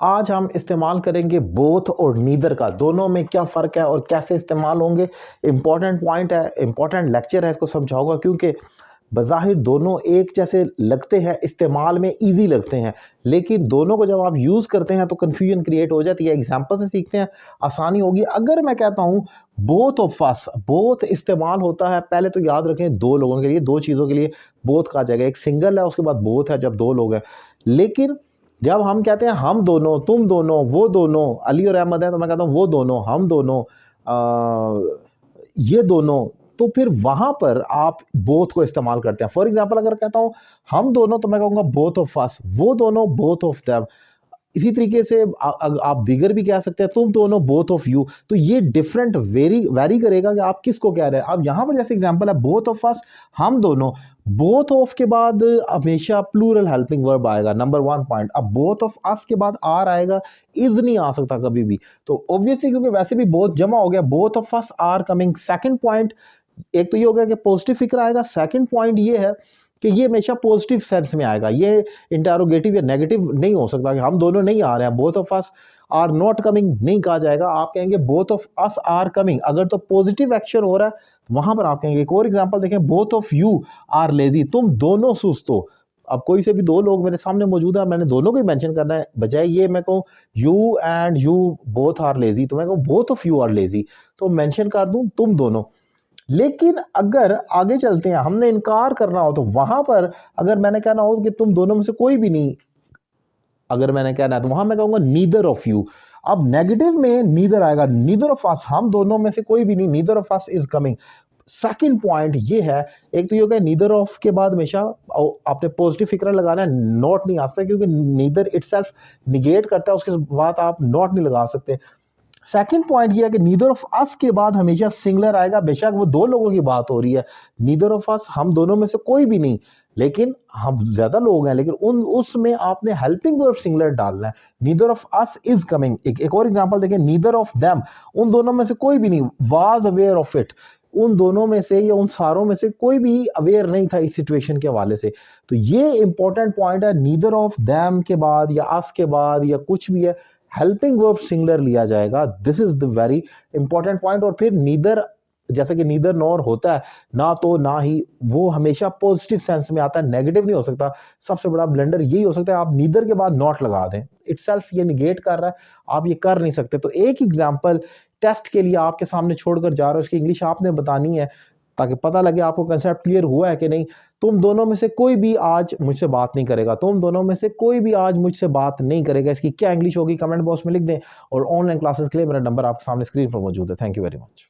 आज हम इस्तेमाल करेंगे बोथ और नीदर का, दोनों में क्या फ़र्क है और कैसे इस्तेमाल होंगे। इंपॉर्टेंट पॉइंट है, इंपॉर्टेंट लेक्चर है, इसको समझाऊंगा क्योंकि बज़ाहिर दोनों एक जैसे लगते हैं, इस्तेमाल में इजी लगते हैं, लेकिन दोनों को जब आप यूज़ करते हैं तो कन्फ्यूजन क्रिएट हो जाती है। एग्जांपल से सीखते हैं, आसानी होगी। अगर मैं कहता हूँ बोथ ऑफ अस, बोथ इस्तेमाल होता है, पहले तो याद रखें दो लोगों के लिए, दो चीज़ों के लिए बोथ कहा जाएगा। एक सिंगल है, उसके बाद बोथ है जब दो लोग हैं। लेकिन जब हम कहते हैं हम दोनों, तुम दोनों, वो दोनों, अली और अहमद है, तो मैं कहता हूँ वो दोनों, हम दोनों, ये दोनों, तो फिर वहां पर आप बोथ को इस्तेमाल करते हैं। फॉर एग्जाम्पल अगर कहता हूं हम दोनों, तो मैं कहूंगा बोथ ऑफ अस, वो दोनों बोथ ऑफ देम। इसी तरीके से आप दीगर भी कह सकते हैं तुम दोनों बोथ ऑफ यू। तो ये डिफरेंट वेरी करेगा कि आप किसको कह रहे हैं। अब यहां पर जैसे एग्जांपल है बोथ ऑफ अस, हम दोनों, बोथ ऑफ के बाद हमेशा प्लूरल हेल्पिंग वर्ब आएगा, नंबर वन पॉइंट। अब बोथ ऑफ अस के बाद आर आएगा, इज नहीं आ सकता कभी भी। तो ऑब्वियसली क्योंकि वैसे भी बोथ जमा हो गया, both of us are coming. Second point, एक तो ये हो गया कि पॉजिटिव फिक्र आएगा। सेकंड पॉइंट ये है कि ये हमेशा पॉजिटिव सेंस में आएगा, ये इंटरोगेटिव या नेगेटिव नहीं हो सकता कि हम दोनों नहीं आ रहे हैं। Both of us are not coming नहीं कहा जाएगा, आप कहेंगे both of us are coming. अगर तो पॉजिटिव एक्शन हो रहा है तो वहां पर आप कहेंगे। एक और एग्जांपल देखें, both of you are lazy, तुम दोनों सुस्त हो। अब कोई से भी दो लोग मेरे सामने मौजूद है, मैंने दोनों को ही मेंशन करना है, बजाय ये मैं कहूँ you and you both are lazy, तो मैं कहूँ both of you are lazy, तो मेंशन कर दूं तुम दोनों। लेकिन अगर आगे चलते हैं, हमने इनकार करना हो, तो वहां पर अगर मैंने कहना हो कि तुम दोनों में से कोई भी नहीं, अगर मैंने कहना है तो वहां मैं कहूंगा नीदर ऑफ यू। अब नेगेटिव में नीदर आएगा, नीदर ऑफ अस, हम दोनों में से कोई भी नहीं, neither of us is coming. Second point ये है, एक तो ये होगा नीदर ऑफ के बाद हमेशा आपने पॉजिटिव फिक्र लगाना है, नॉट नहीं आ सकता क्योंकि नीदर इटसेल्फ निगेट करता है, उसके बाद आप नॉट नहीं लगा सकते। सेकंड पॉइंट ये है कि नीदर ऑफ अस के बाद हमेशा सिंगुलर आएगा, बेशक वो दो लोगों की बात हो रही है। नीदर ऑफ अस, हम दोनों में से कोई भी नहीं, लेकिन हम ज्यादा लोग हैं, लेकिन उन उसमें आपने हेल्पिंग वर्ब सिंगुलर डालना है। Neither of us is coming. एक और एग्जांपल देखें, नीदर ऑफ देम, उन दोनों में से कोई भी नहीं, वाज अवेयर ऑफ इट, उन दोनों में से या उन सारों में से कोई भी अवेयर नहीं था इस सिचुएशन के हवाले से। तो ये इंपॉर्टेंट पॉइंट है, नीदर ऑफ देम के बाद या अस के बाद या कुछ भी है, हेल्पिंग वर्ब सिंगुलर लिया जाएगा। This is the very important point. और फिर नीदर, जैसे कि नीदर नॉर होता है, ना तो ना ही, वो हमेशा पॉजिटिव सेंस में आता है, नेगेटिव नहीं हो सकता। सबसे बड़ा ब्लंडर यही हो सकता है आप नीदर के बाद नॉट लगा दें, इटसेल्फ ये निगेट कर रहा है, आप ये कर नहीं सकते। तो एक एग्जांपल टेस्ट के लिए आपके सामने छोड़कर जा रहा हूं, उसकी इंग्लिश आपने बतानी है ताकि पता लगे आपको कंसेप्ट क्लियर हुआ है कि नहीं। तुम दोनों में से कोई भी आज मुझसे बात नहीं करेगा, तुम दोनों में से कोई भी आज मुझसे बात नहीं करेगा, इसकी क्या इंग्लिश होगी कमेंट बॉक्स में लिख दें। और ऑनलाइन क्लासेस के लिए मेरा नंबर आपके सामने स्क्रीन पर मौजूद है। Thank you very much.